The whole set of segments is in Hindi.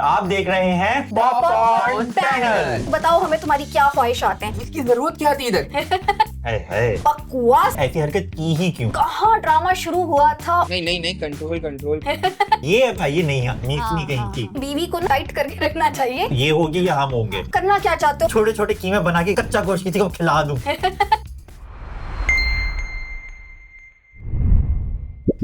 आप देख रहे हैं पॉपकॉर्न चैनल। बताओ हमें तुम्हारी क्या ख्वाहिशात हैं? इसकी जरूरत क्या थी इधर? बकवास। ऐसी हरकत की ही क्यों? कहाँ ड्रामा शुरू हुआ था? नहीं कंट्रोल ये है भाई, ये नहीं नहीं कहीं की। बीवी को टाइट करके रखना चाहिए। ये होगी या हम होंगे? करना क्या चाहते हो? छोटे छोटे कीमे बना के कच्चा गोश्त किसी को खिला दूं।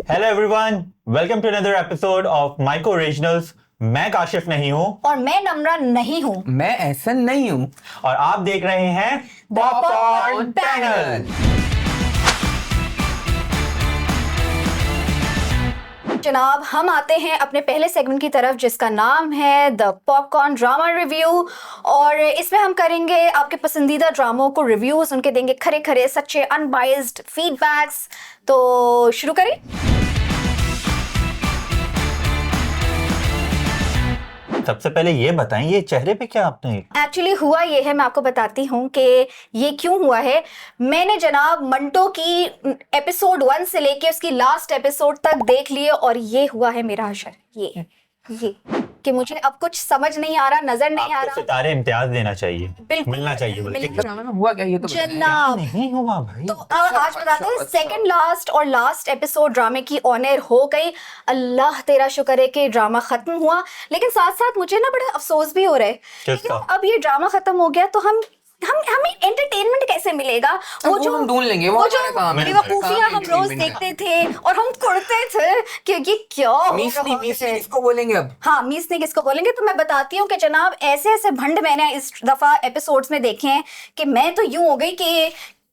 Hello everyone, welcome to another episode of Maiko originals. मैं काशिफ नहीं हूँ और मैं नम्रा नहीं हूँ। मैं एहसन नहीं हूँ और आप देख रहे हैं पॉपकॉर्न चैनल। जनाब, हम आते हैं अपने पहले सेगमेंट की तरफ जिसका नाम है द पॉपकॉर्न ड्रामा रिव्यू। और इसमें हम करेंगे आपके पसंदीदा ड्रामों को रिव्यूज, उनके देंगे खरे खरे सच्चे अनबाइज्ड फीडबैक्स। तो शुरू करें। सबसे पहले ये बताएं, ये चेहरे पे क्या आपने? एक्चुअली हुआ ये है, मैं आपको बताती हूँ कि ये क्यों हुआ है। मैंने जनाब मंटो की एपिसोड 1 से लेके उसकी लास्ट एपिसोड तक देख लिए और ये हुआ है मेरा हशर। ये कि मुझे अब कुछ समझ नहीं आ रहा, नजर नहीं आ रहा। सितारे इम्तियाज देना चाहिए, बिल्कुल मिलना चाहिए। ड्रामा में हुआ क्या ये तो जनाब नहीं हुआ भाई। तो आज बताते हैं सेकंड लास्ट और लास्ट एपिसोड ड्रामे की ऑन एयर हो गई। अल्लाह तेरा शुक्र है कि ड्रामा खत्म हुआ, लेकिन साथ साथ मुझे ना बड़ा अफसोस भी हो रहा है कि अब ये ड्रामा खत्म हो गया तो हमें एंटरटेनमेंट कैसे मिलेगा? वो जो हम ढूंढ लेंगे, वो जो बेवकूफियां हम रोज देखते थे और हम करते थे कि ये क्या हो रहा है? किसको बोलेंगे अब? हाँ, मीस ने किसको बोलेंगे? तो मैं बताती हूँ कि जनाब ऐसे ऐसे भंड मैंने इस दफा एपिसोड्स में देखे हैं कि मैं तो यूं हो गई कि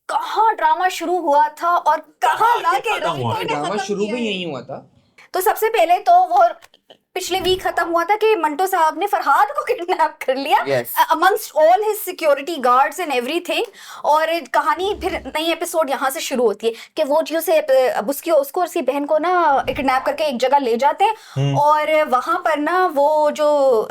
कहाँ ड्रामा शुरू हुआ था और कहाँ लाके ड्रामा शुरू भी यही हुआ था। तो सबसे पहले तो वो पिछले वीक खत्म हुआ था कि मंटो साहब ने फरहाद को किडनैप कर लिया amongst all his security guards and everything. और कहानी फिर नई एपिसोड यहाँ से शुरू होती है कि वो जो से उसको और उसकी बहन को ना किडनैप करके एक जगह ले जाते हैं और वहां पर ना वो जो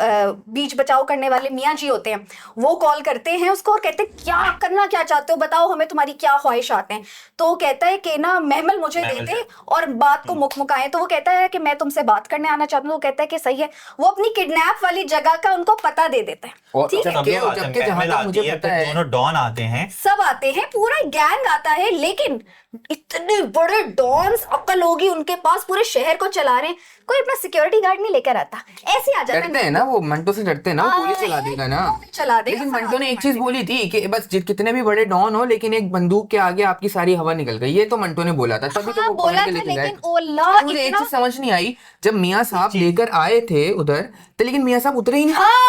बीच बचाव करने वाले मियाँ जी होते हैं वो कॉल करते हैं उसको और कहते हैं क्या करना क्या चाहते हो, बताओ हमें तुम्हारी क्या ख्वाहिशात हैं। तो वो कहता है कि ना महमल मुझे दे दे और बात को मुकमुकाएं। तो वो कहता है कि मैं तुमसे बात करने आना चाहता हूँ। कहता है कि सही है, वो अपनी किडनैप वाली जगह का उनको पता दे देते हैं। ठीक है, जबकि जहां तक मुझे पता है दोनों डॉन आते हैं, सब आते हैं, पूरा गैंग आता है, लेकिन इतने बड़े डॉन्स, अक्ल होगी उनके पास, पूरे शहर को चला रहे हैं, कोई अपना सिक्योरिटी गार्ड नहीं लेकर आता। ऐसे आ जाते हैं ना, वो मंटो से डरते हैं ना, वो पुलिस चला देगा ना, चला देगा। लेकिन मंटो ने एक चीज बोली थी कि बस कितने भी बड़े डॉन हो लेकिन एक बंदूक के आगे आपकी सारी हवा निकल गई, ये तो मंटो ने बोला था। तभी तो वो बोला था, लेकिन ओला मुझे एक चीज समझ नहीं आई, जब मियाँ साहब लेकर आए थे उधर तो लेकिन मियाँ साहब उतरे ही नहीं।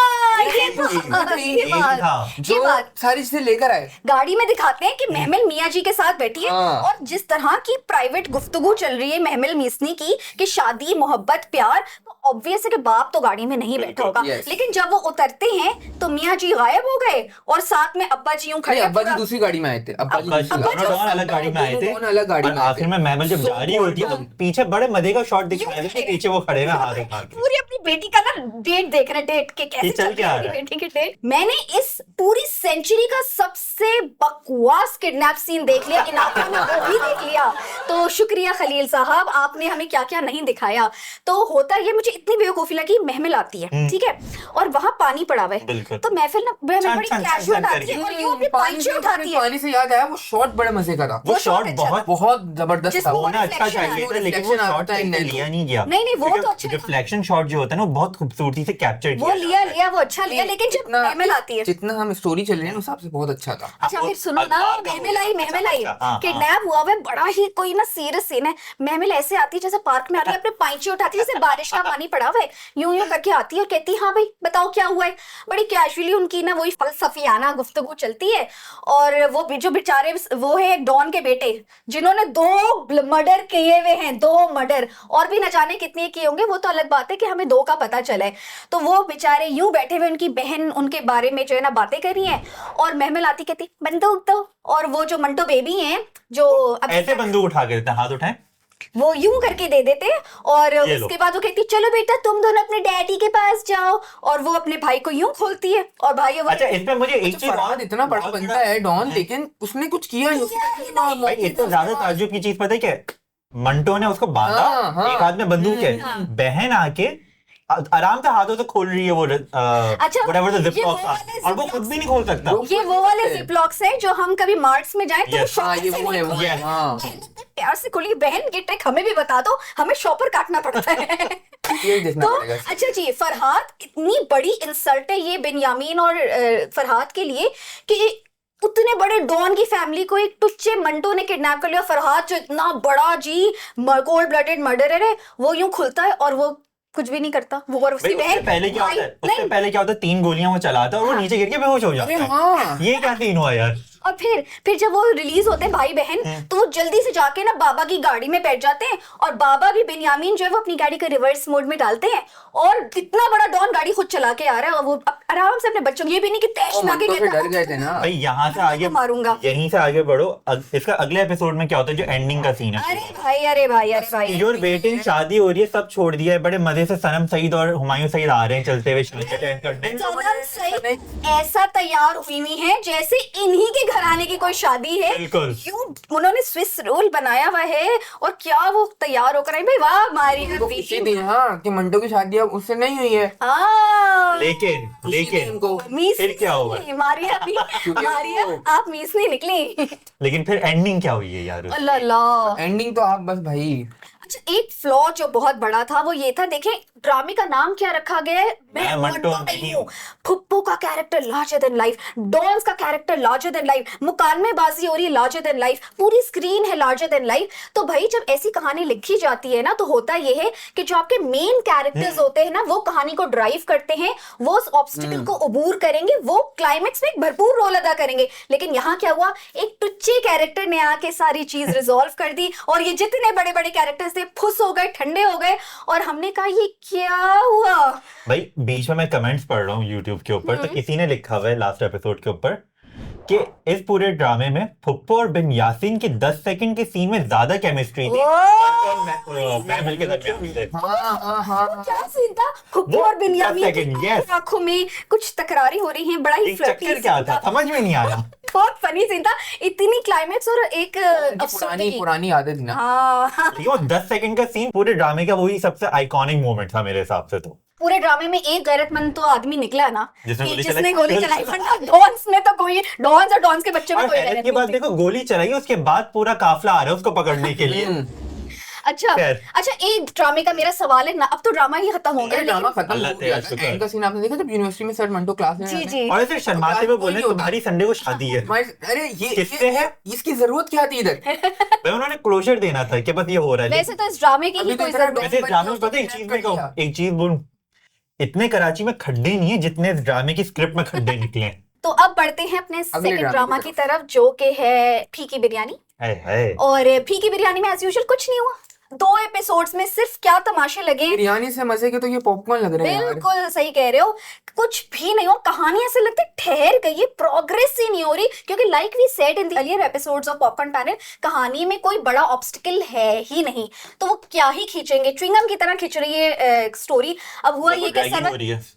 जो सारी चीजें लेकर आए गाड़ी में दिखाते हैं कि महमिल मियाँ जी के साथ बैठी है और जिस तरह की प्राइवेट गुफ्तगू चल रही है महमिल मिसनी की कि शादी मोहब्बत प्यार, तो ऑब्वियस है कि बाप तो गाड़ी में नहीं बैठा होगा। लेकिन जब वो उतरते हैं तो मियाँ जी गायब हो गए और साथ में अब्बा जी यूं खड़े। अब्बा जी दूसरी गाड़ी में आए थे, अलग गाड़ी में आए थे, अलग गाड़ी में। आखिर में महमल जब जा रही होती है तो पीछे बड़े मजे का शॉट दिखाया था कि पीछे वो खड़े हैं हाथ उठा के पूरी अपनी बेटी का ना डेट देख रहे, डेट के कैसे चल रही है बेटी की डेट। मैंने इस पूरी सेंचुरी का सबसे बकवास किडनैप सीन देख लिया, इन आंखों ने वो भी देख लिया। तो शुक्रिया खलील साहब, आपने हमें क्या क्या नहीं दिखाया। तो होता ये, मुझे इतनी बेवकूफी लगी, महमिल आती है ठीक है और वहां पानी पड़ा हुआ है, तो महफिल ना बड़ी कैजुअल आती है और यूं अपनी पांची उठाती है। पानी से याद आया, वो शॉट बड़े मजे का था। वो शॉट बहुत जबरदस्त था, होना अच्छा चाहिए था, लेकिन वो शॉट लिया नहीं गया। नहीं वो तो अच्छा रिफ्लेक्शन शॉट जो होता है ना, वो बहुत खूबसूरती से कैप्चर किया, वो लिया वो अच्छा लिया, लेकिन जब महमिल आती है, जितना हम स्टोरी चल रहे हैं उस हिसाब से बहुत अच्छा था। अच्छा फिर सुनो ना, महमिल आई किडनैप हुआ है, बड़ा ही कोई ना सीरियस सीन है। महमिल ऐसे आती है जैसे पार्क में आती है, अपने पांची उठाती है जैसे बारिश का पानी पड़ा हुआ है, यूं करके आती है और कहती है हाँ भाई बताओ क्या हुआ है। बड़ी कैजुअली उनकी ना वही फलसफियाना गुफ्तगू चलती है। और वो जो बेचारे वो है डॉन के बेटे जिन्होंने 2 मर्डर किए हुए हैं, 2 मर्डर, और भी न जाने कितने किए होंगे, वो तो अलग बात है कि हमें 2 का पता चला है। तो वो बेचारे यूं बैठे हुए, उनकी बहन उनके बारे में जो है ना बातें कर रही है और महमिल आती कहती बंदूक दो, और वो जो मंटो बेबी है जो ऐसे बंदूक उठा के देते हैं, हाथ उठाएं, वो यूं करके दे देते और उसके बाद वो कहती चलो बेटा तुम दोनों अपने डैडी के पास जाओ, और वो अपने भाई को यूं खोलती है और भाई वो अच्छा इसमें मुझे एक चीज, फरहाद इतना बड़ा बंदा है डॉन, लेकिन उसने कुछ किया नहीं। भाई इतना ज्यादा ताज्जुब की चीज पता है क्या? मंटो ने उसको बांधा, एक हाथ में बंदूक है, बहन आके आराम से हाथों से खोल रही है वो अच्छा, whatever the zip ये lock वो था, वाले और वो zip खुद भी नहीं खोल सकता। ये वो वाले जिप लॉक्स हैं जो हम कभी मार्ट्स में जाए तो Yes. हाँ, शॉपर ये से वो है, नहीं वो है, हाँ। प्यार से खोलिए बहन, ये ट्रिक हमें भी बता दो, हमें शॉपर काटना पड़ता है। ये देखना तो पड़ेगा। अच्छा जी, फरहाद, इतनी बड़ी इंसल्ट है ये बिन्यामीन और फरहाद के लिए कि उतने बड़े डॉन की फैमिली को एक टुच्चे मंटो ने किडनैप कर लिया। फरहाद जो इतना बड़ा जी कोल्ड ब्लडेड मर्डरर है, वो यूं खुलता है और वो कुछ भी नहीं करता। वो और उसकी भाई, उससे बहन पहले क्या होता है, उससे नहीं, पहले क्या होता है, 3 गोलियां वो चलाता है और वो हाँ। नीचे गिर के बेहोश हो जाता अरे है। हाँ, ये क्या सीन हुआ यार। और फिर जब वो रिलीज होते हैं भाई बहन, तो वो जल्दी से जाके ना बाबा की गाड़ी में बैठ जाते हैं और बाबा भी बिन्यामीन जो है वो अपनी गाड़ी को रिवर्स मोड में डालते हैं और कितना बड़ा डॉन गाड़ी खुद चला के आ रहा है और वो आराम से अपने बच्चों, ये भी नहीं कि तैश वो में आके मंटो से कहता डर गए थे ना। भाई यहाँ से आगे मारूंगा। यहीं से आगे बढ़ो। इसका अगले एपिसोड में क्या होता है, जो एंडिंग का सीन है, अरे भाई योर वेटिंग, शादी हो रही है, सब छोड़ दिया है, बड़े मजे से सनम सईद और हुमायूं सईद आ रहे हैं चलते हुए शादी अटेंड करने। सनम सईद ऐसा तैयार हुई हुई है जैसे इन्हीं के घराने की कोई शादी है। बिल्कुल। यूं उन्होंने स्विस रोल बनाया हुआ है और क्या वो तैयार होकर आई। भाई वाह मारी उनको खुशी थी हाँ कि मंटो की शादी अब उससे नहीं हुई है। लेकिन उनको मीस फिर क्या होगा? मारिया आप मीस नहीं निकली। लेकिन फिर एंडिंग क्या हुई है यार। अल्लाह अल्लाह। एंडिंग तो आप बस भाई। अच्छा, एक फ्लॉ जो बहुत बड़ा था वो ये था, देखें ड्रामे का नाम क्या रखा गया है, मैं मंटो नहीं हूँ। फुप्पो का character larger than life, dons का कैरेक्टर लार्जर देन लाइफ, मुकालमेबाजी हो रही है लार्जर देन लाइफ, पूरी स्क्रीन है लार्जर देन लाइफ। तो भाई जब ऐसी कहानी लिखी जाती है ना तो होता ये है कि जो आपके मेन कैरेक्टर्स होते हैं ना वो कहानी को ड्राइव करते हैं, वो उस ऑब्स्टिकल को अबूर करेंगे, वो क्लाइमेक्स में एक भरपूर रोल अदा करेंगे। लेकिन यहाँ क्या हुआ, एक टुच्चे कैरेक्टर ने आके सारी चीज रिजॉल्व कर दी और ये जितने बड़े बड़े कैरेक्टर्स थे फुस हो गए, ठंडे हो गए और हमने कहा ये क्या हुआ। भाई बीच में मैं कमेंट्स पढ़ रहा हूँ YouTube के ऊपर, तो किसी ने लिखा हुआ है लास्ट एपिसोड के ऊपर कि इस पूरे ड्रामे में फुप्पो और बिन यासीन की 10 सेकंड के सीन में ज्यादा केमिस्ट्री थी महफिल के दरमियान से। वो क्या सीन था, फुप्पो और बिन्यामीन की आंखों में कुछ तकरारी हो रही है, बड़ा ही चक्कर क्या था समझ में नहीं आया। बहुत फनी सीन था, इतनी क्लाइमेक्स और एक पुरानी आदत थी ना। हाँ वो 10 सेकंड का सीन पूरे ड्रामे का वही सबसे आइकॉनिक मोमेंट था मेरे हिसाब से। तो पूरे ड्रामे में एक गैरतमंद तो आदमी निकला ना जिसने गोली चलाई, वरना डॉन्स में तो कोई, डॉन्स और डॉन्स के बच्चे में और कोई हैरत गैरत की बात नहीं देखो, गोली चलाई उसके बाद पूरा काफिला आ रहा है उसको पकड़ने के लिए। अच्छा एक ड्रामे का मेरा सवाल है ना, अब तो ड्रामा ही खत्म हो गया, ड्रामा लेकिन खत्म हो गया था। एंड का सीन आपने देखा जब यूनिवर्सिटी में सर मंटो क्लास में जी जी और ऐसे शर्माते हुए बोले तुम्हारी संडे को शादी है। अरे ये किससे है? इसकी जरूरत क्या थी इधर? भाई उन्होंने क्लोजर देना था कि बस ये हो रहा है। वैसे तो इस ड्रामे की ही अभी तो कोई इतना जरूरत वैसे ड्रामे में पता है एक चीज मैं कहूं, एक चीज बोलूं, इतने कराची में खड्डे नहीं है जितने इस ड्रामे की स्क्रिप्ट में खड्डे निकले हैं। तो अब बढ़ते हैं अपने सेकंड ड्रामा की तरफ जो कि है फीकी बिरयानी। और फीकी बिरयानी में एज यूजुअल कुछ नहीं हुआ, 2 एपिसोड्स में सिर्फ क्या तमाशे लगे। बिरयानी से मजे के तो ये पॉपकॉर्न लग रहे हैं। बिल्कुल सही कह रहे हो, कुछ भी नहीं हो, कहानी ऐसे लगती ठहर गई है, प्रोग्रेस ही नहीं हो रही, क्योंकि like we said in the earlier episodes of popcorn panel, कहानी में कोई बड़ा ऑब्स्टिकल है ही नहीं, तो वो क्या ही खींचेंगे, च्युइंगम की तरह खींच रही है स्टोरी। अब हुआ ये कि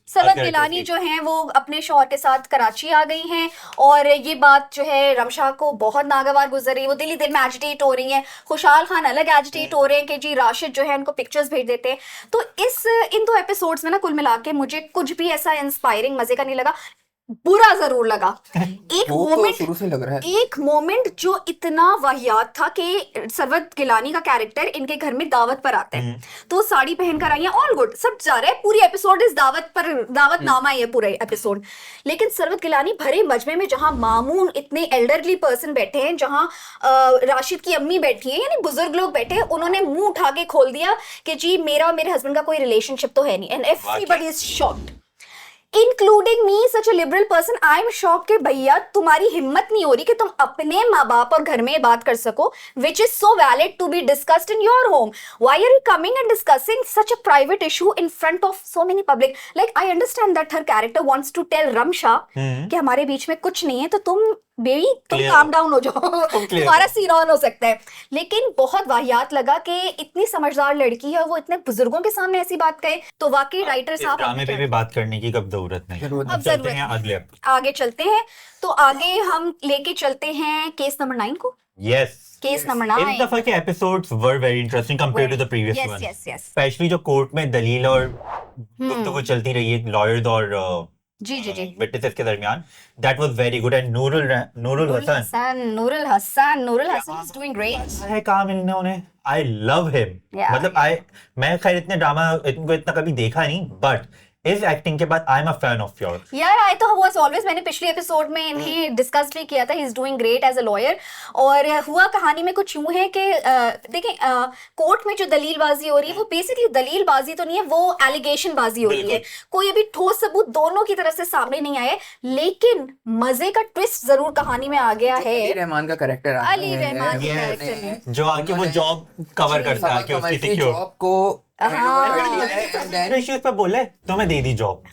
सरवत गिलानी जो है वो अपने शौहर के साथ कराची आ गई हैं और ये बात जो है रमशा को बहुत नागवार गुजर रही है, वो दिल ही दिल में एजिटेट हो रही हैं। खुशहाल खान अलग एजिटेट हो रहे हैं कि जी राशिद जो है उनको पिक्चर्स भेज देते हैं। तो इन 2 एपिसोड्स में ना कुल मिला के मुझे कुछ भी ऐसा इंस्पायरिंग मजे का नहीं लगा, बुरा जरूर लगा। एक मोमेंट शुरू से लग रहा है, एक मोमेंट जो इतना वाहियात था कि सरवत गिलानी का कैरेक्टर इनके घर में दावत पर आता है, तो साड़ी पहन कर आई है, ऑल गुड, सब जा रहा है, पूरी एपिसोड इस दावत नामा है पूरे एपिसोड। लेकिन सरवत गिलानी भरे मजमे में जहां मामून इतने एल्डरली पर्सन बैठे हैं, जहां राशिद की अम्मी बैठी है, यानी बुजुर्ग लोग बैठे हैं, उन्होंने मुंह उठा के खोल दिया कि जी मेरा और मेरे हस्बैंड का कोई रिलेशनशिप तो है नहीं, and everybody is shocked including me such a liberal person. I am shock कि भैया तुम्हारी हिम्मत नहीं हो रही कि तुम अपने माँ बाप और घर में बात कर सको, which is so valid to be discussed in your home. Why are you coming and discussing such a private issue in front of so many public? Like I understand that her character wants to tell Ramsha कि हमारे बीच में कुछ नहीं है, तो तुम बेबी तुम काम डाउन हो जाओ, तुम्हारा सीन ऑन हो सकता है। लेकिन बहुत वाहियात लगा कि इतनी समझदार लड़की है, वो इतने बुजुर्गों के सामने ऐसी बात कहे, तो वाकई राइटर साहब ड्रामे पे भी बात करने की कब जरूरत नहीं, अब चलते हैं अगले आगे चलते हैं। तो आगे हम लेके चलते हैं केस नंबर 9 को। यस केस नंबर इस 9 दफा के episodes were very interesting compare to the previous one, yes specially जो कोर्ट में दलील और गुफ्तगू चलती रही है लॉयर्स और जी विटनेसेस के दरमियान, that was very good. And Nurul Hasan is doing great है काम इन्होंने, आई लव हिम। मतलब मैं खैर इतने ड्रामा इनको इतना कभी देखा नहीं, बट इस एक्टिंग के बाद आई am a fan of your. यार आई तो वाज ऑलवेज, मैंने पिछले एपिसोड में इन्हें डिस्कस भी किया था, he is doing great as a lawyer. और हुआ कहानी में कुछ यूं है कि देखें कोर्ट में जो दलीलबाजी हो रही है वो बेसिकली दलीलबाजी तो नहीं है, वो एलिगेशन बाजी हो रही है। कोई अभी ठोस सबूत दोनों की तरफ से सामने नहीं आए, लेकिन मजे का ट्विस्ट जरूर कहानी में आ गया है। अली रहमान का कैरेक्टर अली रहमान के कैरेक्टर में जो आके वो जॉब कवर करता है कि उसकी सिक्योर जॉब को इश्यूज पर बोले तो मैं दे दी जॉब।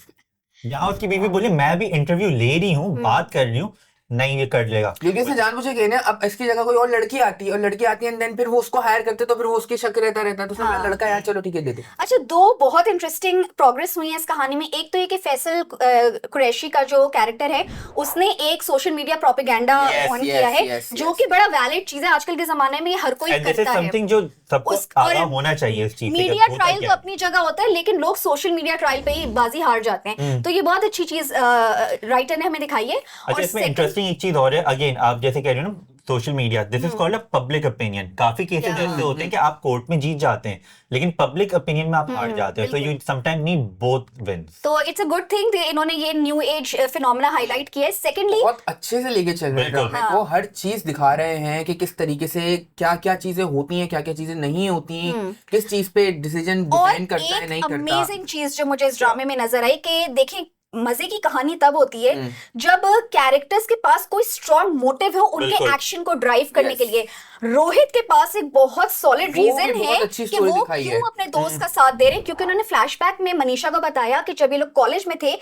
यहाँ उसकी बीवी बोली मैं भी इंटरव्यू ले रही हूँ, बात कर रही हूँ, नहीं ये कर लेगा क्योंकि इसने जानबूझ के कहने अब इसकी जगह कोई और लड़की आती है और लड़की आती है एंड देन फिर वो उसको हायर करते तो फिर वो उसकी शक रहता है तो उसने लड़का यार चलो ठीक है दे दे। अच्छा, दो बहुत इंटरेस्टिंग प्रोग्रेस हुई है इस कहानी में। एक तो ये कि फैसल कुरैशी का जो कैरेक्टर है उसने एक सोशल मीडिया प्रोपेगेंडा ऑन किया है, जो कि बड़ा वैलिड चीज है आजकल के जमाने में, हर कोई करता है। समथिंग जो सबको आगाह होना चाहिए इस चीज से। मीडिया ट्रायल तो अपनी जगह होता है, लेकिन लोग सोशल मीडिया ट्रायल पे ही बाजी हार जाते हैं, तो ये बहुत अच्छी चीज राइटर ने हमें दिखाई है। अच्छा, इसमें इंटरेस्टिंग एक चीज और है, अगेन आप जैसे कह रहे हो ना social media, this is called a public opinion. काफी केसेस ऐसे होते हैं कि आप कोर्ट में जीत जाते हैं लेकिन पब्लिक ओपिनियन में आप हार जाते हैं, तो you sometime need both wins. तो इट्स अ गुड थिंग इन्होंने ये न्यू एज फिनोमेना हाईलाइट किया है। सेकेंडली बहुत अच्छे से लेके चल रहे हैं, वो हर चीज दिखा रहे हैं कि किस तरीके से क्या क्या चीजें होती हैं, क्या क्या चीजें नहीं होती, किस चीज पे डिसीजन डिपेंड करता है नहीं करता। अमेजिंग चीज जो मुझे इस ड्रामे में नजर आई कि देखें मजे की कहानी तब होती है जब कैरेक्टर्स के पास कोई स्ट्रॉन्ग मोटिव हो उनके एक्शन को ड्राइव करने के लिए। रोहित के पास एक बहुत सॉलिड रीजन है कि वो क्यों अपने दोस्त का साथ दे रहे हैं, क्योंकि उन्होंने फ्लैशबैक में मनीषा को बताया कि जब ये लोग कॉलेज में थे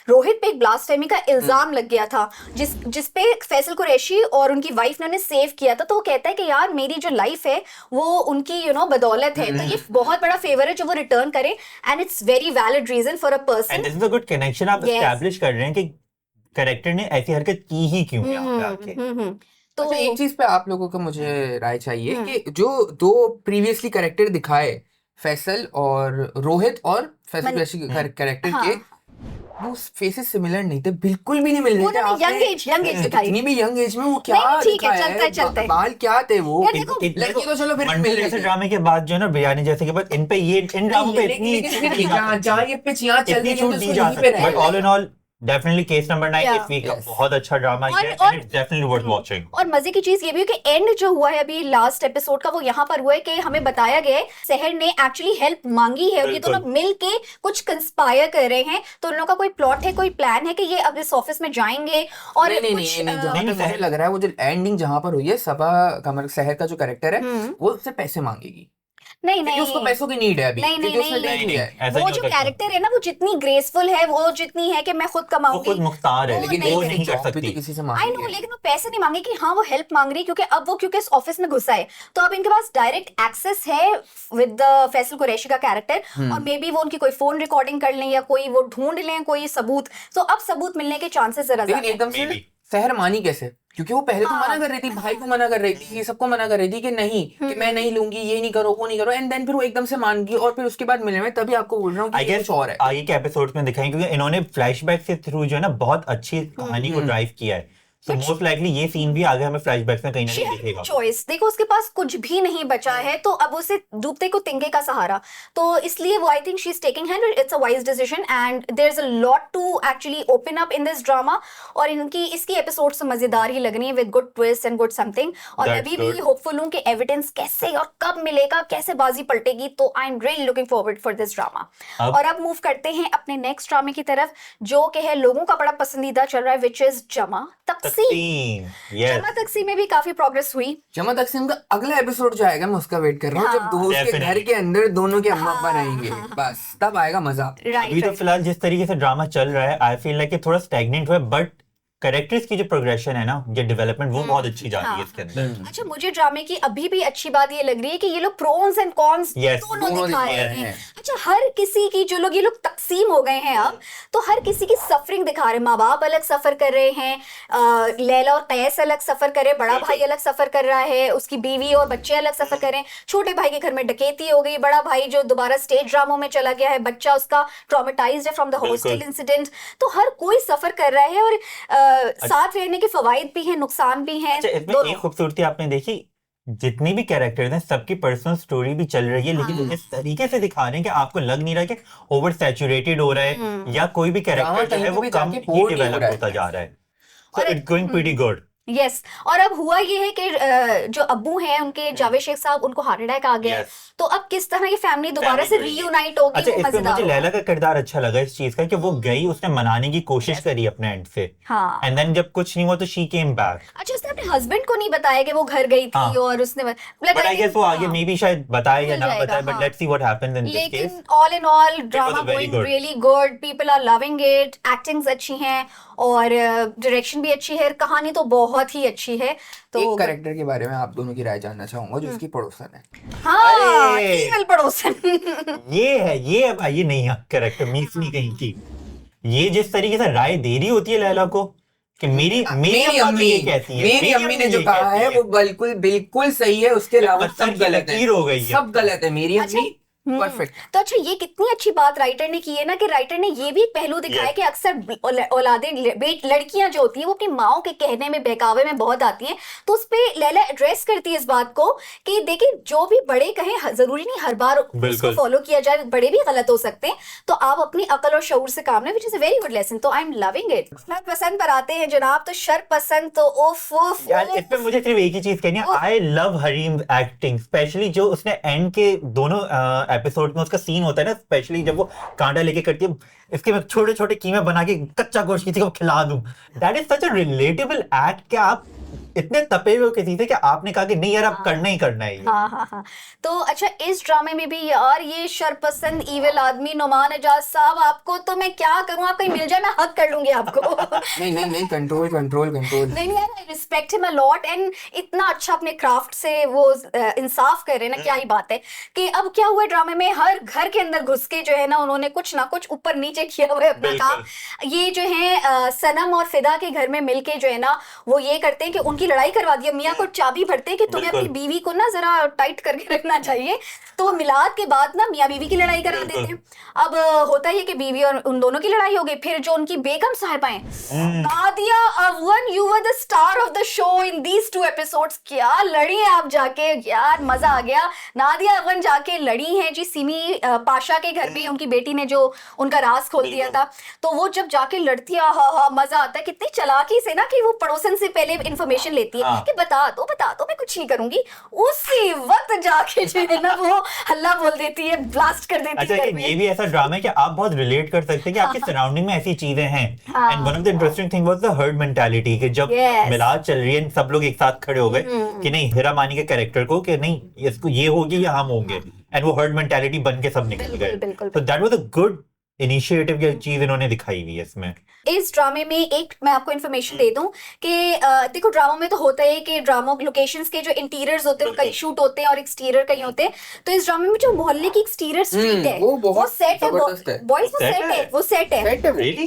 रोहित पे एक ब्लास्फेमी का इल्जाम लग गया था जिस पे फैसल कुरैशी और उनकी वाइफ ने उन्हें सेव किया था। तो वो कहता है कि यार मेरी जो लाइफ है वो उनकी बदौलत है, तो ये बहुत बड़ा फेवर है जो वो रिटर्न करे, and it's very valid reason for a person. And this is a good connection आप एस्टैब्लिश कर रहे हैं कि कैरेक्टर ने ऐसी हरकत की ही क्यों यहाँ पे आके। तो अच्छा, एक चीज पे आप लोगों को मुझे राय चाहिए कि जो दो प्रीवियसली कैरेक्टर दिखाए फैसल और रोहित और फैसल कुरैशी कैरेक्टर के, वो फेसेस सिमिलर नहीं थे, बिल्कुल भी नहीं मिल रहे थे। यंग एज दिखाई, इतनी भी यंग एज में वो क्या चलता है बाल क्या थे वो, लड़की तो चलो फिर मिल रहे थे। ड्रामे के बाद जो है ना बिरयानी जैसे के बाद इन पे ये इन ड्रामों पे इतनी छूट दी जा सकती है, but all in all definitely case number 9 इस वीक का बहुत अच्छा ड्रामा है and it's definitely worth watching. और मजे की चीज ये भी है कि एंड जो हुआ है अभी लास्ट एपिसोड का वो यहाँ पर हुआ है कि हमें बताया गया है सहर ने एक्चुअली हेल्प मांगी है और ये दोनों मिल के कुछ कंस्पायर कर रहे हैं, तो उन लोगों का कोई प्लॉट है, कोई प्लान है कि ये अब इस ऑफिस में जाएंगे और मुझे लग रहा है वो जो एंडिंग जहाँ पर हुई है सबा कमर सहर का जो कैरेक्टर है वो उससे पैसे मांगेगी। नहीं उसको पैसों की नीड है अभी, नहीं वो जो कैरेक्टर है ना वो जितनी ग्रेसफुल है, वो जितनी है कि मैं खुद कमाऊंगी, वो खुद मुख्तार है लेकिन वो नहीं कर सकती किसी से आई नो, लेकिन वो पैसे नहीं मांगेगी। हाँ वो हेल्प मांग रही क्योंकि अब वो इस ऑफिस में घुसा है तो अब इनके पास डायरेक्ट एक्सेस है विद द फैसल कुरैशी का कैरेक्टर, और मे बी वो उनकी कोई फोन रिकॉर्डिंग कर लें या कोई वो ढूंढ लें कोई सबूत, तो अब सबूत मिलने के चांसेस जरा ज्यादा। एकदम से सहर मानी कैसे, क्योंकि वो पहले तो मना कर रही थी, भाई को मना कर रही थी, ये सबको मना कर रही थी कि नहीं कि मैं नहीं लूंगी, ये नहीं करो वो नहीं करो, एंड देन फिर वो एकदम से मान गई और फिर उसके बाद मिलने में तभी आपको बोल रहा हूँ कि कुछ और है। आगे के एपिसोड्स में दिखाएंगे क्योंकि इन्होंने फ्लैशबैक से थ्रू जो है ना बहुत अच्छी कहानी को ड्राइव किया है, तो मोस्ट लाइकली ये सीन भी आगे हमें फ्लैशबैक्स में कहीं ना कहीं दिखेगा। चॉइस देखो उसके पास कुछ भी नहीं बचा है तो अब उसे डूबते को तिनके का सहारा, तो इसलिए वो I think she is taking hand, it's a wise decision and there is a lot to actually open up in this drama, और इसकी एपिसोड से मजेदार ही लग रही है with good twist and good something, और अभी भी होपफुल हूं कि एविडेंस कैसे और कब मिलेगा, कैसे बाजी पलटेगी, तो I am really looking forward for this drama. और अब मूव करते हैं अपने नेक्स्ट ड्रामे की तरफ जो कि है लोगों का बड़ा पसंदीदा चल रहा है, विच इज जमा तकसीम। जमा तकसीम में भी काफी प्रोग्रेस हुई। जमा तकसीम का अगला एपिसोड जो आएगा मैं उसका वेट कर रहा हूँ, जब दोस्त के घर के अंदर दोनों के अम्मा अब्बा रहेंगे, बस तब आएगा मजा। अभी तो फिलहाल जिस तरीके से ड्रामा चल रहा है आई फील लाइक थोड़ा स्टैग्नेंट हुआ है, बट कैरेक्टर्स की जो प्रोग्रेशन है ना, ये डेवलपमेंट वो बहुत अच्छी जा रही है इसके अंदर। अच्छा, मुझे ड्रामे की अभी भी अच्छी बात ये लग रही है कि ये लोग प्रोन्स एंड कॉन्स दोनों दिखा रहे हैं। अच्छा, हर किसी की जो लोग ये लोग तकसीम हो गए हैं अब, तो हर किसी की सफरिंग दिखा रहे हैं। माँ बाप अलग सफर कर रहे हैं, लैला और कैस अलग सफर कर रहे हैं, बड़ा भाई अलग सफर कर रहा है, उसकी बीवी और बच्चे अलग सफर कर रहे हैं, छोटे भाई के घर में डकैती हो गई, बड़ा भाई जो दोबारा स्टेज ड्रामों में चला गया है, बच्चा उसका ट्रॉमेटाइज्ड है फ्रॉम द हॉस्टल इंसिडेंट। तो हर कोई सफर कर रहा है और साथ रहने के फवाइद भी हैं, नुकसान भी हैं। अच्छा, इसमें एक खूबसूरती आपने देखी, जितनी भी कैरेक्टर्स हैं सबकी पर्सनल स्टोरी भी चल रही है, लेकिन इस तरीके से दिखा रहे हैं कि आपको लग नहीं रहा कि ओवर सैचुरेटेड हो रहा है या कोई भी कैरेक्टर जो है वो कम ही डेवलप होता जा रहा है। So it's going pretty good. Yes और अब हुआ ये है कि जो अब्बू हैं उनके, जावेद शेख साहब, उनको हार्ट अटैक आ गया। तो अब किस तरह ये फैमिली दोबारा से रीयूनाइट होगी। अच्छा, वो इसमें मजेदार मुझे होगा। लैला का किरदार अच्छा लगा इस चीज का कि वो गई, उसने मनाने की कोशिश करी अपने एंड से, एंड देन जब कुछ नहीं हुआ तो शी केम बैक। अच्छा, उसने अपने हस्बैंड को नहीं बताया कि वो घर गई थी और उसने बट आई गेस वो आगे मे बी शायद बताए या ना बताए, but let's see what happens in this case. लेकिन all in all drama going really good, people are loving it, actings अच्छी हैं और डायरेक्शन भी अच्छी है, कहानी तो बहुत ही अच्छी है। तो एक कैरेक्टर के बारे में आप दोनों की राय जानना चाहूंगा, जो उसकी पड़ोसन है। हाँ, ईवल पड़ोसन। ये अब ये नहीं है कैरेक्टर मीसली कहीं की, ये जिस तरीके से राय दे रही होती है लैला को कि मेरी अम्मी ये कहती है, मेरी अम्मी ने जो कहा है वो बिल्कुल सही है, उसके अलावा सब गलत है, हो गई है, सब गलत है, मेरी अम्मी परफेक्ट। तो अच्छा, ये कितनी अच्छी बात राइटर ने की है ना कि राइटर ने ये भी पहलू दिखाया कि अक्सर औलादें लड़कियां जो होती हैं वो अपनी माओ के कहने में, बहकावे में बहुत आती हैं। तो उस पे लैला एड्रेस करती है इस बात को कि देखिए, जो भी बड़े कहें जरूरी नहीं हर बार उसको फॉलो किया जाए, बड़े भी गलत हो सकते हैं, तो आप अपनी अकल और शऊर से काम लें, which is a very good lesson. तो आई एम लविंग इट। पसंद पर आते हैं जनाब, तो शर पसंद तो उफ उफ यार, इसमें मुझे सिर्फ एक ही चीज कहनी है, I love Hareem acting, specially जो उसने एंड के दोनों एपिसोड में उसका सीन होता है ना, स्पेशली जब वो कांटा लेके करती है, इसके मैं छोटे छोटे कीमे बना के कच्चा गोश्त किसी को खिला दूं, that is such a relatable act कि आप इतने तपे हुए किसी से कि आपने कहा कि नहीं यार, अब करना ही करना है ये। हाँ। तो अच्छा, इस ड्रामे में भी यार ये शरपसंद ईविल आदमी नुमान एजाज साहब, आपको तो मैं क्या करूं, आप कहीं मिल जाए मैं हक कर लूंगी आपको। नहीं, कंट्रोल नहीं यार, I respect him a lot, and इतना अच्छा अपने क्राफ्ट से वो इंसाफ कर रहे हैं ना, क्या ही बात है। कि अब क्या हुआ ड्रामे में, हर घर के अंदर घुस के जो है ना, उन्होंने कुछ ना कुछ ऊपर नीचे किया हुआ है अपना काम। ये जो है सनम और फिदा के घर में मिलके जो है ना, वो ये करते हैं कि उनकी लड़ाई करवा दिया, मियाँ को चाबी भरते हैं कि तुम्हें अपनी बीवी को ना जरा टाइट करके रखना चाहिए। तो मिलाद के बाद ना मियाँ बीवी की लड़ाई करा देते हैं। अब होता है कि बीवी और उन दोनों की लड़ाई हो गई। फिर जो उनकी बेगम साहिबा हैं, Nadia Awan, you were the star of the show in these 2 episodes. क्या लड़ी है आप जाके, यार मजा आ गया। नादिया अवन जाके लड़ी हैं जी सिमी पाशा के घर में, उनकी बेटी ने जो उनका राज खोल दिया था। तो वो जब जाके लड़ती है, हा मजा आता है। कितनी चालाकी से ना कि वो पड़ोसन से पहले इंफॉर्मेशन लेती है कि बता दो मैं कुछ नहीं करूंगी, उसी वक्त जाके जो है ना वो हल्ला बोल देती है, ब्लास्ट कर देती है। अच्छा, ये भी ऐसा ड्रामा है कि आप बहुत रिलेट कर सकते हैं कि आपके सराउंडिंग में ऐसी चीजें हैं। And one of the interesting thing was the herd mentality, कि जब मिलाद चल रही है सब लोग एक साथ खड़े हो गए कि नहीं, हिरा मानी के कैरेक्टर को कि नहीं इसको ये होगी या हम होंगे, एंड वो हर्ड मेंटालिटी बन के सब निकल गए। तो that was a good initiative, ये चीज इन्होंने दिखाई हुई है इसमें। इस ड्रामे में एक मैं आपको इन्फॉर्मेशन दे दूं कि देखो, ड्रामों में तो होता है कि ड्रामों लोकेशंस के जो इंटीरियर्स होते हैं वो कहीं शूट होते हैं और एक्सटीरियर कहीं होते हैं। तो इस ड्रामे में जो मोहल्ले की एक्सटीरियर स्ट्रीट है वो सेट है, बॉयज वो सेट है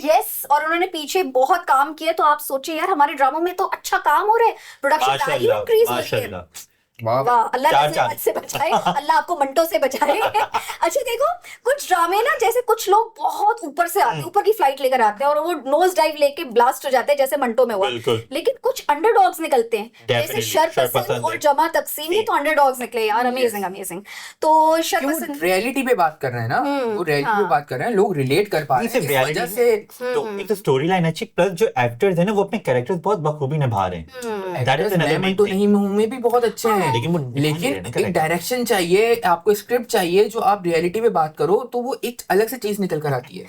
यस। और उन्होंने पीछे बहुत काम किया। तो आप सोचिए यार, हमारे ड्रामों में तो अच्छा काम हो रहा है, प्रोडक्शन वैल्यू इंक्रीज हो रही है। वाह, अल्लाह से बचाए, अल्लाह आपको मंटो से बचाए। अच्छा देखो, कुछ ड्रामे ना, जैसे कुछ लोग बहुत ऊपर से आते हैं, ऊपर की फ्लाइट लेकर आते हैं और वो नोज डाइव लेके ब्लास्ट हो जाते हैं, जैसे मंटो में हुआ। लेकिन कुछ अंडरडॉग्स निकलते हैं, जैसे शरपसंद और जमा तकसीम, ये तो अंडरडॉग्स निकले यार। अमेजिंग। तो शरपसंद रियलिटी पे बात कर रहे हैं ना, वो रियलिटी पे बात कर रहे हैं, लोग रिलेट कर पा रहे हैं इस वजह से। तो एक तो स्टोरी लाइन अच्छी, प्लस जो एक्टर्स हैं ना वो अपने कैरेक्टर्स बहुत बखूबी निभा रहे हैं। दैट इज अनदर मंटो नहीं में भी बहुत अच्छे हैं, लेकिन एक डायरेक्शन चाहिए, आपको स्क्रिप्ट चाहिए, जो आप रियलिटी में बात करो तो वो एक अलग से चीज निकल कर आती है।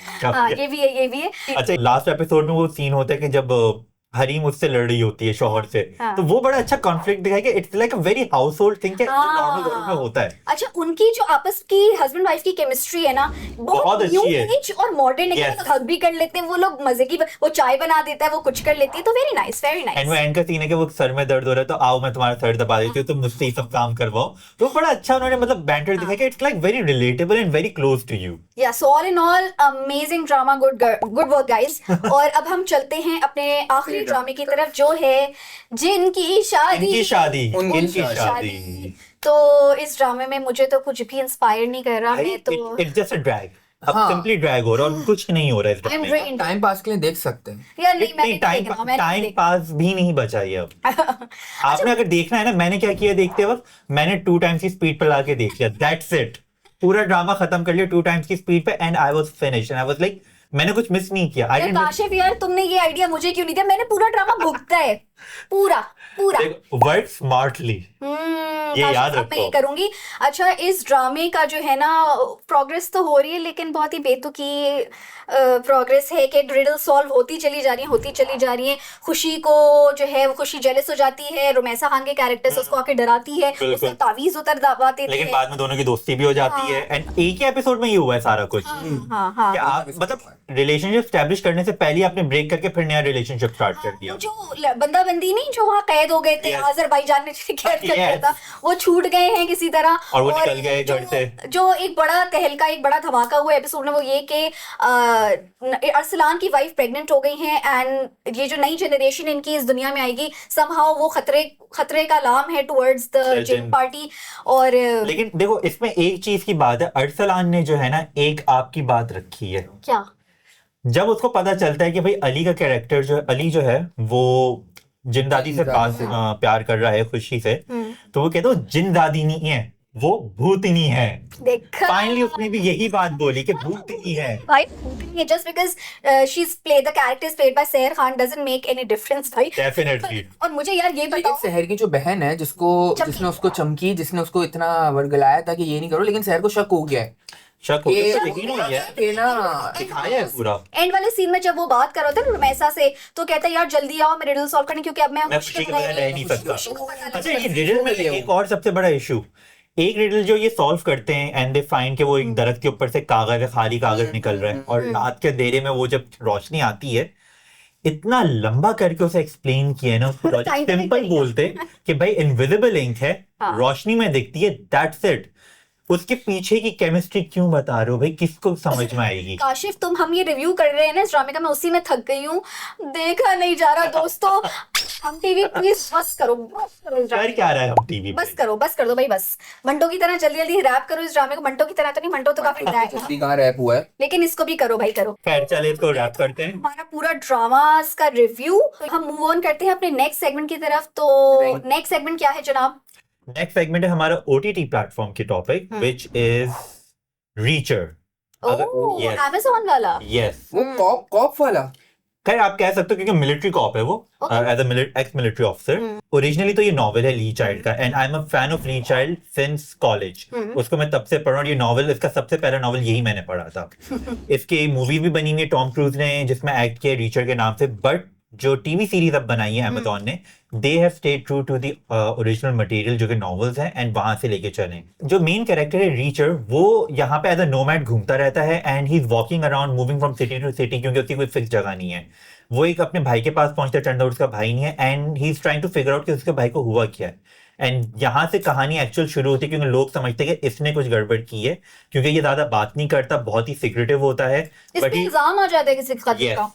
ये भी है। अच्छा, लास्ट एपिसोड में वो सीन होता है कि जब हरीम उससे लड़ रही होती है शौहर से, हाँ। तो वो बड़ा अच्छा कॉन्फ्लिक्ट दिखाया कि it's like a very house hold thing कि हाँ। नॉर्मल घरों में होता है। अच्छा, उनकी जो आपस की हस्बैंड वाइफ की केमिस्ट्री है ना, बहुत बहुत न्यू अच्छी है। एज और मॉडर्न है। Yes. हग भी कर लेते हैं वो लोग, मजे की, वो चाय बना देता है, वो कुछ कर लेती है, तो वेरी नाइस, वेरी एंड वो नाइस। एंड का सीन है कि वो सर में दर्द हो रहा है तो आओ मैं तुम्हारा सर दबा देती हूँ, तुम मुझसे ही सब काम करवाओ। तो बड़ा अच्छा उन्होंने मतलब बैंटर दिखाया कि it's like very relatable and very close to you. या so all in all amazing drama, good work guys. और अब हम चलते हैं अपने आखिरी ड्रामे की तरफ, जो है जिनकी शादी। इनकी शादी, उनकी इनकी शादी। शादी। तो इस ड्रामे में मुझे तो कुछ भी इंस्पायर नहीं कर रहा है, तो इट्स जस्ट अ ड्रैग, अब हाँ। सिंपली ड्रैग हो रहा है और कुछ नहीं हो रहा है इस आई एम ड्रामे में। टाइम पास के लिए देख सकते हैं। यार नहीं, मैं नहीं, नहीं देख रहा हूं, मैं नहीं टाइम देख पास भी नहीं बचा ये अब। आपने अगर देखना है ना, मैंने क्या किया देखते वक्त, मैंने 2 टाइम्स की स्पीड पर लाके देख लिया, दैट्स इट। पूरा ड्रामा खत्म कर लिया 2 टाइम्स की स्पीड पे and I was finished and I was like मैंने कुछ मिस नहीं किया। आई यार डिडंट काशिफ, यार तुमने ये आइडिया मुझे क्यों नहीं दिया? मैंने पूरा ड्रामा भुगता है, पूरा पूरा। वर्क स्मार्टली, ये काशिफ, याद अब मैं ये रखो। करूंगी। अच्छा, इस ड्रामे का जो है ना, प्रोग्रेस तो हो रही है, लेकिन बहुत ही बेतुकी प्रोग्रेस है कि ड्रिडल सॉल्व होती चली जा रही है। खुशी को जो है, वो खुशी जेलस हो जाती है, रुमैसा खान के कैरेक्टर से उसको आके डराती है, बिल्कुल। उसका तावीज उतर दबाते लेकिन थे। बाद में दोनों की दोस्ती भी हो जाती है एंड एक ही एपिसोड में ये हुआ है सारा कुछ। हाँ हाँ। कि आप मतलब रिलेशनशिप स्टैब्लिश करने से पहले आपने ब्रेक करके फिर नया रिलेशनशिप स्टार्ट कर दिया। वो जो बंदा बंदी नहीं, जो वहाँ कैद हो गए थे, Yes. आज़रबाईजान में कैद कर दिया Yes. था, वो छूट गए हैं किसी तरह। और वो निकल गए घर जो- से। जो एक बड़ा तहलका, एक बड़ा धमाका हुआ एपिसोड में, वो ये कि अरसलान की वाइफ प्रेग्नेंट हो गई है एंड ये जो नई जनरेशन इनकी इस दुनिया में आएगी, समहाउ वो खतरे का लाम है टुवर्ड्स द जिन पार्टी। और लेकिन देखो इसमें एक चीज की बात है, अरसलान ने जो है ना एक आपकी बात रखी है। क्या? जब उसको पता चलता है कि भाई अली का कैरेक्टर जो अली जो है वो जिंदादी से प्यार कर रहा है खुशी से, तो वो कहते हो जिंदादी नहीं है, वो भूतनी है। देखा, फाइनली उसने भी यही बात बोली कि भूतनी है भाई भूतनी है। Just because she is played the character is played by Sahar Khan doesn't make any difference भाई। डेफिनेटली। और मुझे यार ये लेकिन बताओ, शहर की जो बहन है जिसने उसको चमकी, जिसने उसको इतना वर्गलाया था कि ये नहीं करो, लेकिन शहर को शक हो गया है शक हो गया, ये- यकीन हो गया, ये ना दिखाया है पूरा। एंड वाले सीन में जब वो बात कर रहा था रुमैसा से, तो कहता है यार जल्दी आओ, मैं रिडल सॉल्व करने, क्योंकि अब मैं मैं खुशी के बगैर रह नहीं सकता। खुशी को पता अच्छा, नहीं ये रिडल में एक और सबसे बड़ा इशू, एक रिडल जो ये सॉल्व करते हैं एंड दे फाइंड कि वो एक दरख्त के ऊपर से कागज है, खाली कागज निकल रहा है और रात के अंधेरे में वो जब रोशनी आती है, इतना लंबा करके उसे एक्सप्लेन किया है ना उसको, Scientific सिंपल तरीका। बोलते कि भाई इनविजिबल इंक है, हाँ। रोशनी में दिखती है, दैट्स इट। उसके पीछे की केमिस्ट्री क्यों बता रहे हो भाई, किसको समझ में आएगी? काशिफ, तुम हम ये रिव्यू कर रहे हैं ना इस ड्रामे का, मैं उसी में थक गई हूँ, देखा नहीं जा रहा दोस्तों। हम टीवी प्लीज बस करो इस ड्रामे कर क्या रहा है हम टीवी बस पे? कर दो भाई, बस मंटो की तरह जल्दी जल्दी रैप करो इस ड्रामे को। मंटो की तरह तो नहीं, मंटो तो काफी ड्रैग है, असली कहाँ रैप हुआ है। लेकिन इसको भी करो भाई, करो। खैर चले इसको रैप करते हैं। हमारा पूरा ड्रामास का रिव्यू, हम मूव ऑन करते हैं अपने नेक्स्ट सेगमेंट की तरफ। तो नेक्स्ट सेगमेंट क्या है जनाब? नेक्स्ट सेगमेंट है हमारा ओटीटी प्लेटफॉर्म की topic which is richer. Oh, yes. Amazon वाला। यस, वो कॉप वाला। खैर आप कह सकते हो क्योंकि मिलिट्री कॉप है वो, as a ex military officer. Originally तो ये नॉवेल है ली चाइल्ड का and I am a fan of Lee Child since college. उसको मैं तब से पढ़ रहा हूँ। ये नॉवेल, इसका सबसे पहला नॉवेल यही मैंने पढ़ा था। इसकी मूवी भी बनी हुई है टॉम क्रूज ने जिसमें एक्ट किया रीचर के नाम से, बट जो टीवी सीरीज अब बनाई है अमेज़न ने, they have stayed true to the original material जो कि नॉवेल्स हैं एंड वहां से लेके चले। जो मेन कैरेक्टर है रीचर, वो यहाँ पे एज अ नोमैड घूमता रहता है and he is walking around moving from city to city, क्योंकि उसकी कोई फिक्स जगह नहीं है। वो एक अपने भाई के पास पहुंचता है, टर्न आउट उसका भाई नहीं है and he is trying to figure out कि उसके भाई को हुआ क्या है। एंड यहाँ से कहानी एक्चुअल शुरू होती है क्योंकि लोग समझते हैं कि इसने कुछ गड़बड़ की है, क्योंकि ये ज्यादा बात नहीं करता, बहुत ही सीक्रेटिव होता है। इस पे इल्जाम आ जाता है किसी कत्ल Yes. का।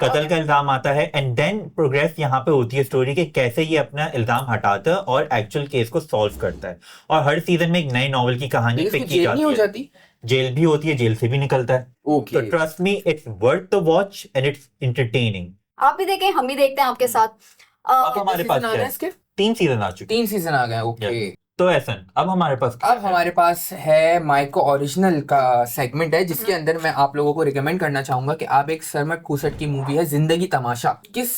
कत्ल का इल्जाम आता है एंड देन प्रोग्रेस यहाँ पे होती है स्टोरी के कैसे ये अपना इल्जाम हटाता है और एक्चुअल केस को सॉल्व करता है। और हर सीजन में एक नई नॉवल की कहानी इसकी पिक की जेल नहीं हो जाती है। जाती। जेल भी होती है, जेल से भी निकलता है। ओके। तो trust me, it's worth the watch and it's entertaining. आप भी देखें, हम भी देखते हैं आपके साथ। अब हमारे पास सीजन आ क्या गए है? इसके? 3 सीजन आ चुके 3 सीजन आ गए। ओके। हैं। तो ऐसन अब हमारे पास क्या अब है? हमारे पास है माइको ओरिजिनल का सेगमेंट है, जिसके अंदर मैं आप लोगों को रिकमेंड करना चाहूंगा कि आप एक सरमट खूसट की मूवी है जिंदगी तमाशा, किस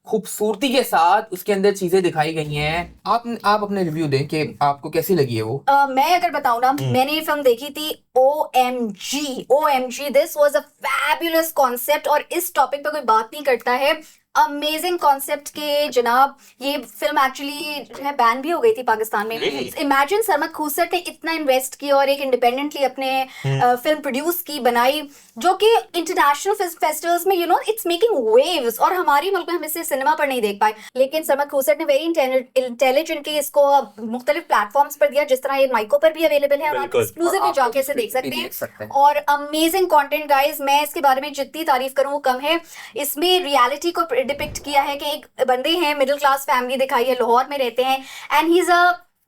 खूबसूरती के साथ उसके अंदर चीजें दिखाई गई हैं। आप अपने रिव्यू दें कि आपको कैसी लगी है वो। मैं अगर बताऊं ना, मैंने ये फिल्म देखी थी, OMG, this was a fabulous concept. और इस टॉपिक पे कोई बात नहीं करता है अमेजिंग कॉन्सेप्ट के जनाब। ये फिल्म एक्चुअली जो है बैन भी हो गई थी पाकिस्तान में। इमेजिन सरमद खूसट ने इतना इन्वेस्ट किया और एक इंडिपेंडेंटली अपने फिल्म प्रोड्यूस की, बनाई, जो कि इंटरनेशनल फेस्टिवल्स में इट्स मेकिंग वेव्स, और हमारी मुल्क में हम इसे सिनेमा पर नहीं देख पाए। लेकिन सरमद खूसट ने वेरी इंटेलिजेंटली इसको मुख्तलिफ प्लेटफॉर्म्स पर दिया, जिस तरह ये माइको पर भी अवेलेबल है, आप एक्सक्लूसिवली जाके इसे देख सकते हैं। और अमेजिंग कंटेंट गाइस, मैं इसके बारे में जितनी तारीफ करूं वो कम है। इसमें रियलिटी को डिपिक्ट किया है कि एक बंदे हैं, मिडिल क्लास फैमिली दिखाई है, लाहौर में रहते हैं, एंड ही इज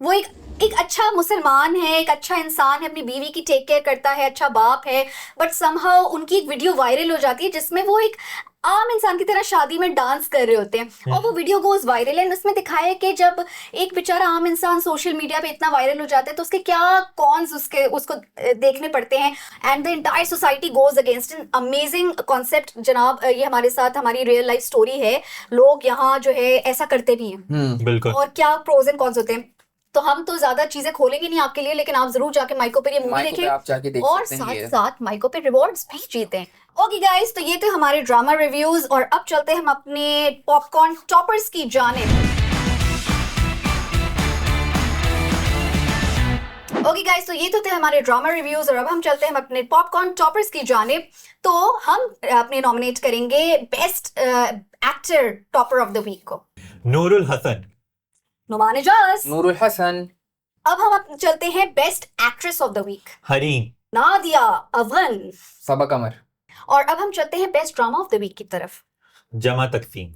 वो एक अच्छा मुसलमान है, एक अच्छा इंसान है, अपनी बीवी की टेक केयर करता है, अच्छा बाप है, बट समहाउ उनकी एक वीडियो वायरल हो जाती है जिसमें वो एक आम इंसान की तरह शादी में डांस कर रहे होते हैं, और वो वीडियो गोज वायरल है। उसमें दिखाया है कि जब एक बेचारा आम इंसान सोशल मीडिया पे इतना वायरल हो जाता है तो उसके क्या कॉन्स उसको देखने पड़ते हैं, and the entire society goes against. An amazing concept जनाब। ये हमारे साथ हमारी रियल लाइफ स्टोरी है। लोग यहाँ जो है ऐसा करते नहीं है, बिल्कुल। और क्या प्रोज एंड कॉन्स होते हैं। तो हम तो ज्यादा चीजें खोलेंगे नहीं आपके लिए, लेकिन आप जरूर जाके माइको पर ये मूवी देखें और साथ साथ माइको पे रिवॉर्ड्स भी जीतें। ओके गाइस, तो ये थे हमारे ड्रामा रिव्यूज, और अब चलते हैं हम अपने पॉपकॉर्न टॉपर्स की जानिब। ओके गाइस, तो ये तो थे हमारे ड्रामा रिव्यूज, और अब हम चलते हैं अपने पॉपकॉर्न टॉपर्स की जानिब। तो हम अपने नॉमिनेट करेंगे best actor topper of the week को। नूरुल हसन, नुमान इजाज, नूरुल हसन। अब हम चलते हैं best actress of the week. Hareem, Nadia, Awan, Saba Qamar. और अब हम चलते हैं best drama of the week की तरफ। जमा तकसीम,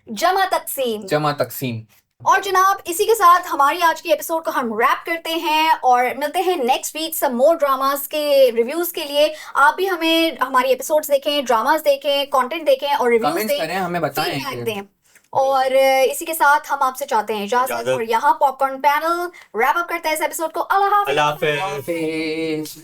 जमा तकसीम। जमा तकसीम। और जनाब, इसी के साथ हमारी आज की एपिसोड को हम रैप करते हैं और मिलते हैं नेक्स्ट वीक सम मोर ड्रामास के रिव्यूज के लिए। आप भी हमें हमारी एपिसोड्स देखें, ड्रामास देखें, कंटेंट देखें और रिव्यूज दें, हमें बताएं। और इसी के साथ हम आपसे चाहते हैं इजाजत, और यहाँ पॉपकॉर्न पैनल रैप अप करता है इस एपिसोड को। अल्लाह हाफिज़।